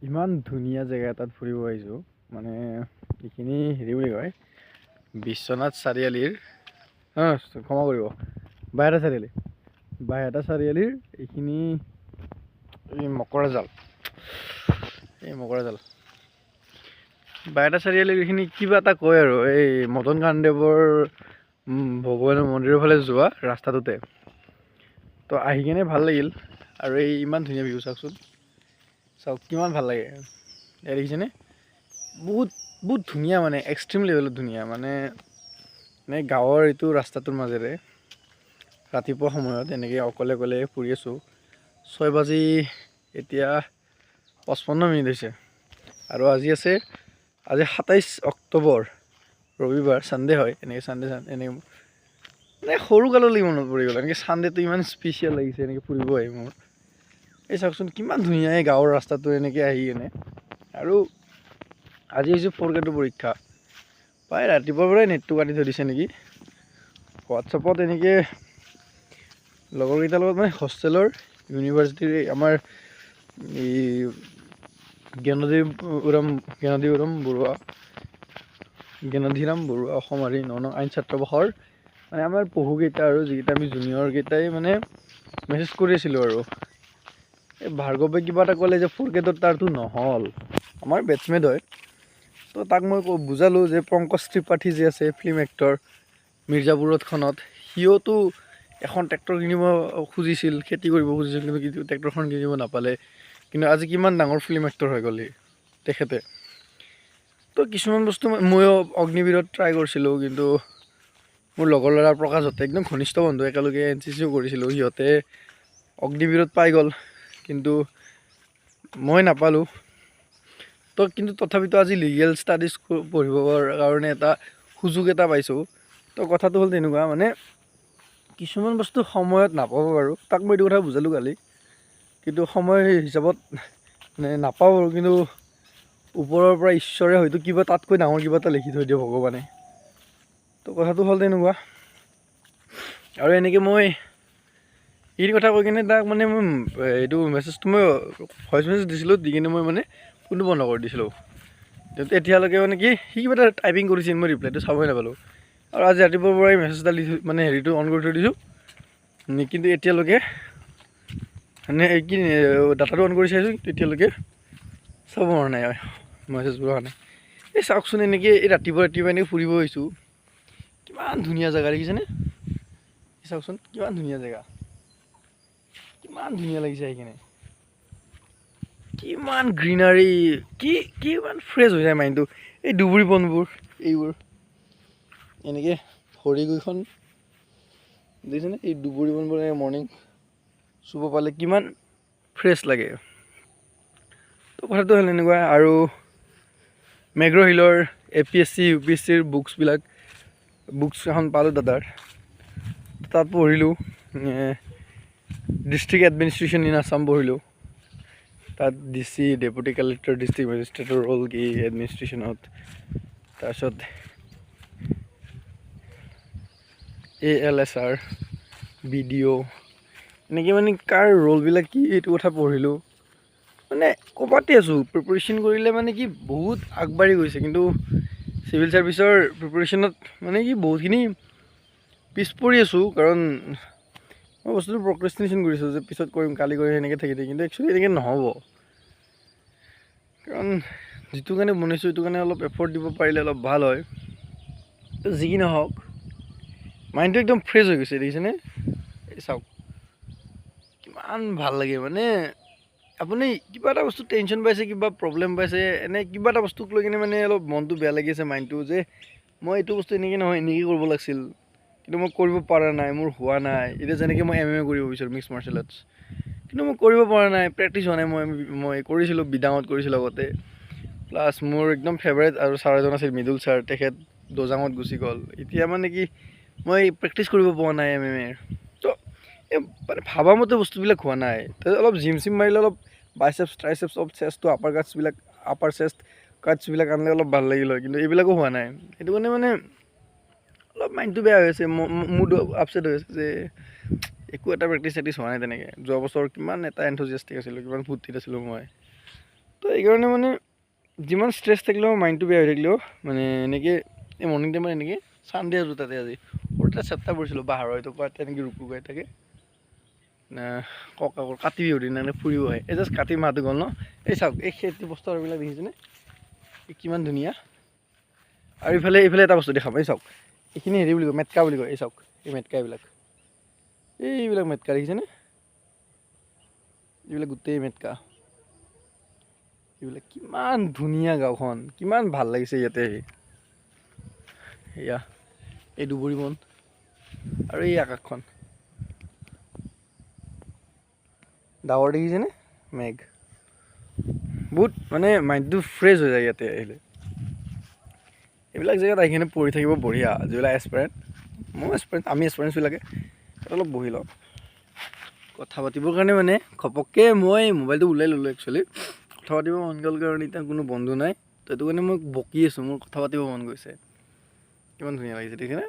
ইমান ধুনীয়া জেগা এটাত ফুৰিব আহিছোঁ। মানে এইখিনি হেৰি বুলি কয়, বিশ্বনাথ চাৰিআলিৰ ক্ষমা কৰিব, বাইহাটা চাৰিআলি। বাইহাটা চাৰিআলিৰ এইখিনি এই মকৰাজাল, বাইহাটা চাৰিআলিৰ এইখিনি কিবা এটা কয় আৰু এই মদন কামদেৱৰ ভগৱানৰ মন্দিৰৰ ফালে যোৱা ৰাস্তাটোতে। তো আহি কিনে ভাল লাগিল। আৰু এই ইমান ধুনীয়া ভিউ চাওকচোন, চাওক কিমান ভাল লাগে। দেখিছেনে? বহুত বহুত ধুনীয়া, মানে এক্সট্ৰিম লেভেলত ধুনীয়া। মানে গাঁৱৰ এইটো ৰাস্তাটোৰ মাজেৰে ৰাতিপুৱা সময়ত এনেকৈ অকলে অকলে ফুৰি আছোঁ। 6 বাজি এতিয়া 55 মিনিট হৈছে। আৰু আজি 27 অক্টোবৰ, ৰবিবাৰ, ছানডে হয়। এনেকৈ ছানডে এনেকৈ মানে সৰুকাললৈ মনত পৰি গ'ল। এনেকৈ ছানডেটো ইমান স্পেচিয়েল লাগিছে এনেকৈ ফুৰিব আহি মোৰ। এই চাওকচোন কিমান ধুনীয়া এই গাঁৱৰ ৰাস্তাটো এনেকৈ আহি কিনে। আৰু আজি হৈছে 4 গ্ৰেডৰ পৰীক্ষা। প্ৰায় ৰাতিপুৱাৰ পৰাই নেটটো কাটি থৈ দিছে নেকি। হোৱাটছআপত এনেকৈ লগৰকেইটাৰ লগত, মানে হোষ্টেলৰ ইউনিভাৰ্চিটিৰ আমাৰ এই জ্ঞানদীৰাম বৰুৱা অসমাৰী 9 আইন ছাত্ৰবাসৰ মানে আমাৰ পঢ়ুকেইটা আৰু যিকেইটা আমি জুনিয়ৰ কেইটাই মানে মেছেজ কৰি আছিলোঁ। আৰু এই ভাৰ্গৱে কিবা এটা ক'লে যে 4 গ্ৰেডত তাৰতো নহ'ল, আমাৰ বেটছমেট হয়। তো তাক মই বুজালোঁ যে পংকজ ত্ৰিপাঠী যে আছে ফিল্ম এক্টৰ মিৰ্জাপুৰখনত, সিওতো এখন ট্ৰেক্টৰ কিনিব খুজিছিল, খেতি কৰিব খুজিছিল, কিন্তু ট্ৰেক্টৰখন কিনিব নাপালে। কিন্তু আজি কিমান ডাঙৰ ফিল্ম এক্টৰ হৈ গ'ল তেখেতে। তো কিছুমান বস্তু ময়ো অগ্নিবীৰত ট্ৰাই কৰিছিলোঁ, কিন্তু মোৰ লগৰ ল'ৰা প্ৰকাশহঁতে, একদম ঘনিষ্ঠ বন্ধু, একেলগে NCCও কৰিছিলোঁ, সিহঁতে অগ্নিবীৰত পাই গ'ল, কিন্তু মই নাপালোঁ। তো কিন্তু তথাপিতো আজি লিগেল ষ্টাডিজ পঢ়িবৰ কাৰণে এটা সুযোগ এটা পাইছোঁ। তো কথাটো হ'ল তেনেকুৱা, মানে কিছুমান বস্তু সময়ত নাপাব বাৰু, তাক মই এইটো কথা বুজালোঁ কালি। কিন্তু সময় হিচাপত মানে নাপাওঁ আৰু, কিন্তু ওপৰৰ পৰা ঈশ্বৰে হয়তো কিবা তাতকৈ ডাঙৰ কিবা এটা লিখি থৈ দিয়ে ভগৱানে। তো কথাটো হ'ল তেনেকুৱা। আৰু এনেকৈ মই এইটো কথা কৈ কিনে তাক মানে মই এইটো মেছেজটো মই ভইচ মেছেজ দিছিলোঁ, দি কিনে মই মানে ফোনটো বন্ধ কৰি দিছিলোঁ। এতিয়ালৈকে মানে কি সি কিবা এটা টাইপিং কৰিছিল, মই ৰিপ্লাইটো চাবই নাপালোঁ। আৰু আজি ৰাতিপুৱাৰ পৰাই মেছেজডাল মানে হেৰিটো অন কৰি থৈ দিছোঁ, কিন্তু এতিয়ালৈকে মানে কি ডাটাটো অন কৰি চাইছোঁ, এতিয়ালৈকে চাব পৰা নাই মেছেজবোৰ অহা নাই। এই চাওকচোন এনেকৈ এই ৰাতিপুৱা এনেকৈ ফুৰিব আহিছোঁ, কিমান ধুনীয়া জেগা দেখিছেনে? চাওকচোন কিমান ধুনীয়া জেগা, কিমান ধুনীয়া লাগিছে আহি কিনে। কিমান গ্ৰীনাৰী, কিমান ফ্ৰেছ হৈ যায় মাইণ্ডটো। এই দুবুৰী বনবোৰ, এইবোৰ এনেকৈ ভৰিকেইখন দেখিছেনে? এই দুবুৰী বনবোৰ মৰ্ণিং চুব পালে কিমান ফ্ৰেছ লাগে। তো কথাটো হ'ল এনেকুৱা। আৰু মেগ্ৰ হিলৰ APSC UPSCৰ বুকছ এখন পালোঁ দাদাৰ, তাত পঢ়িলোঁ। ডিষ্ট্ৰিক্ট এডমিনিষ্ট্ৰেশ্যন ইন আছাম পঢ়িলোঁ। তাত DC ডেপুটি কালেক্টৰ, ডিষ্ট্ৰিক্ট মেজিষ্ট্ৰেটৰ ৰ'ল কি এডমিনিষ্ট্ৰেশ্যনত, তাৰপিছত ALSR, BDO, এনেকৈ মানে কাৰ ৰ'লবিলাক কি এইটো কথা পঢ়িলোঁ। মানে ক'বাতে আছোঁ, প্ৰিপেৰেশ্যন কৰিলে মানে কি বহুত আগবাঢ়ি গৈছে, কিন্তু চিভিল ছাৰ্ভিচৰ প্ৰিপেৰেশ্যনত মানে কি বহুতখিনি পিছ পৰি আছোঁ। কাৰণ মই বস্তুটো প্ৰক্ৰেষ্টিনেশ্যন কৰিছোঁ, যে পিছত কৰিম, কালি কৰিম, সেনেকৈ থাকি দিয়ে। কিন্তু একচুৱেলি এনেকৈ নহ'ব, কাৰণ যিটো কাৰণে বনাইছোঁ সেইটো কাৰণে অলপ এফৰ্ট দিব পাৰিলে অলপ ভাল হয়। তো যি কি নহওক, মাইণ্ডটো একদম ফ্ৰেছ হৈ গৈছে, দেখিছেনে? এই চাওক কিমান ভাল লাগে। মানে আপুনি কিবা এটা বস্তু টেনশ্যন পাইছে, কিবা প্ৰব্লেম পাইছে, এনে কিবা এটা বস্তুক লৈ কিনে মানে অলপ মনটো বেয়া লাগি আছে, মাইণ্ডটো, যে মই এইটো বস্তু এনেকৈ নহয়, এনেকৈ কৰিব লাগিছিল, কিন্তু মই কৰিব পৰা নাই, মোৰ হোৱা নাই। এতিয়া যেনেকৈ মই MMA কৰিব বিচাৰোঁ, মিক্স মাৰ্চেল আৰ্টছ, কিন্তু মই কৰিব পৰা নাই, প্ৰেক্টিছ হোৱা নাই। মই কৰিছিলোঁ, বিদাঙত কৰিছিলোঁ আগতে, প্লাছ মোৰ একদম ফেভাৰেট আৰু ছাৰ এজন আছিল, মৃদুল ছাৰ, তেখেত দজাঙত গুচি গ'ল। এতিয়া মানে কি মই প্ৰেক্টিছ কৰিব পৰা নাই MMA। তো এই মানে ভাবামতে বস্তুবিলাক হোৱা নাই। তাৰপিছত অলপ জিম মাৰিলে অলপ বাইচেপছ, ট্ৰাইচেপছ, অফ চেষ্টটো, আপাৰ চেষ্ট কাটছবিলাক আনিলে অলপ ভাল লাগিল হয়, কিন্তু এইবিলাকো হোৱা নাই। সেইটো কাৰণে মানে অলপ মাইণ্ডটো বেয়া হৈ আছে, মুড আপছেট হৈ আছে, যে একো এটা প্ৰেক্টিচ হোৱা নাই তেনেকৈ। যোৱা বছৰ কিমান এটা এনথুজিয়াষ্টিক আছিলোঁ, কিমান ফূৰ্তিত আছিলোঁ মই। তো এইকাৰণে মানে যিমান ষ্ট্ৰেছ থাকিলেও মাইণ্ডটো বেয়া হৈ থাকিলেও মানে এনেকৈ এই মৰ্ণিং টাইমত এনেকৈ চানডে আছোঁ তাতে আজি সৰুতে চেপ্টাৰ পঢ়িছিলোঁ বাহাৰৰ এইটো কোৱাত এনেকৈ ৰুকুৱাই থাকে ককাকৰ কাতি বিহুৰ দিনা ফুৰিব আহে এই জাষ্ট কাতি মাহটো গ'ল ন এই চাওক এই খেতি বস্তুবিলাক দেখিছেনে এই কিমান ধুনীয়া আৰু ইফালে এটা বস্তু দেখাম এই চাওক এইখিনি হেৰি বুলি কয় মেটকা বুলি কয় এই চাওক এই মেটকা এইবিলাক মেটকা দেখিছেনে এইবিলাক গোটেই মেটকা এইবিলাক কিমান ধুনীয়া গাঁওখন কিমান ভাল লাগিছে ইয়াতে এয়া এই দুবৰি বন আৰু এই আকাশখন ডাৱৰ দেখিছেনে মেঘ বহুত মানে মাইণ্ডটো ফ্ৰেছ হৈ যায় ইয়াতে আহিলে এইবিলাক জেগাত আহি কিনে পঢ়ি থাকিব বঢ়িয়া যিবিলাক এছপাৰেণ্ট মই এছপাৰেণ্ট আমি এছপাৰেণ্টছবিলাকে তাত অলপ বহি লওঁ কথা পাতিবৰ কাৰণে মানে ঘপককৈ মই মোবাইলটো ওলাই ল'লোঁ একচুৱেলি কথা পাতিব মন গ'ল কাৰণে এতিয়া কোনো বন্ধু নাই তো সেইটো কাৰণে মই বকি আছোঁ মোৰ কথা পাতিব মন গৈছে কিমান ধুনীয়া লাগিছে দেখিছেনে